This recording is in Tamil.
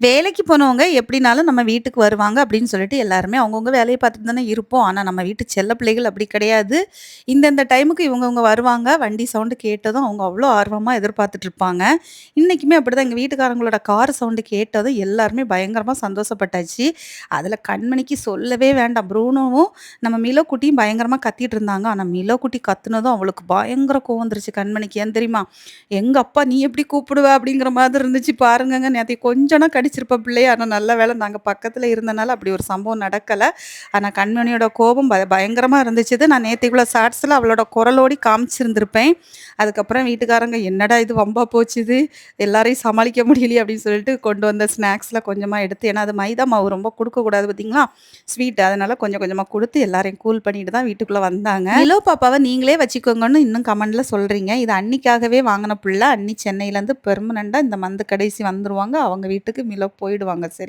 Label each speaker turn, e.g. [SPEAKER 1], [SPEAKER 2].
[SPEAKER 1] வேலைக்கு போனவங்க எப்படினாலும் நம்ம வீட்டுக்கு வருவாங்க அப்படின்னு சொல்லிட்டு எல்லாருமே அவங்கவங்க வேலைய பார்த்துட்டு தானே இருப்போம். ஆனா நம்ம வீட்டு செல்ல பிள்ளைகள் அப்படி கிடையாது. இந்தந்த டைமுக்கு இவங்கவங்க வருவாங்க. வண்டி சவுண்ட் கேட்டதும் அவங்க அவ்வளோ ஆர்வமா எதிர்பார்த்துட்டு இருப்பாங்க. இன்னைக்குமே அப்படிதான் எங்க வீட்டுக்காரங்களோட கார் சவுண்ட் கேட்டதும் எல்லாருமே பயங்கரமா சந்தோஷப்பட்டாச்சு. அதுல கண்மணிக்கு சொல்லவே வேண்டாம். ப்ரூனோவும், நம்ம மிலோ குட்டியும் பயங்கரமா கத்திட்டு இருந்தாங்க. ஆனா மிலோ குட்டி கத்துனதும் அவளுக்கு பயங்கர கோவம் வந்துருச்சு கண்மணிக்கு. ஏன் தெரியுமா? எங்க அப்பா நீ எப்படி கூப்பிடுவ? அப்படிங்கிற மாதிரி இருந்துச்சு பாருங்கங்க. நேத்தைக்கு கொஞ்சம் கடிச்சிருப்பா பிள்ளைய. ஆனா நல்ல வேளை நாங்க பக்கத்துல இருந்தனால அப்படி ஒரு சம்பவம் நடக்கல. ஆனா கண்மணியோட கோபம் பயங்கரமா இருந்துச்சு. நான் நேத்தைக்குள்ள ஷார்ட்ஸ்ல அவளோட குரலோடி காமிச்சிருந்திருப்பேன். அதுக்கப்புறம் வீட்டுக்காரங்க என்னடா இது வம்பா போச்சு இது. எல்லாரையும் சமாளிக்க முடியலையே அப்படின்னு சொல்லிட்டு கொண்டு வந்த ஸ்நாக்ஸ்ல கொஞ்சமா எடுத்து ஏன்னா அது மைதா மாவு ரொம்ப குடுக்கக்கூடாது பார்த்தீங்களா? ஸ்வீட் அதனால கொஞ்சம் கொஞ்சமா குடுத்து எல்லாரையும் கூல் பண்ணிட்டு தான் வீட்டுக்குள்ள வந்தாங்க. நிலோ பாப்பாவ நீங்களே வச்சுக்கோங்கன்னு இன்னும் கமெண்ட்ல சொல்றீங்க. இது அண்ணிக்காகவே வாங்குன புள்ள. அண்ணி சென்னையிலேருந்து பெர்மனன்ட்டா இந்த மந்த் கடைசி வந்துருவாங்க. அவங்க வீட்டுக்கு மிலோ போயிடுவாங்க. சரி.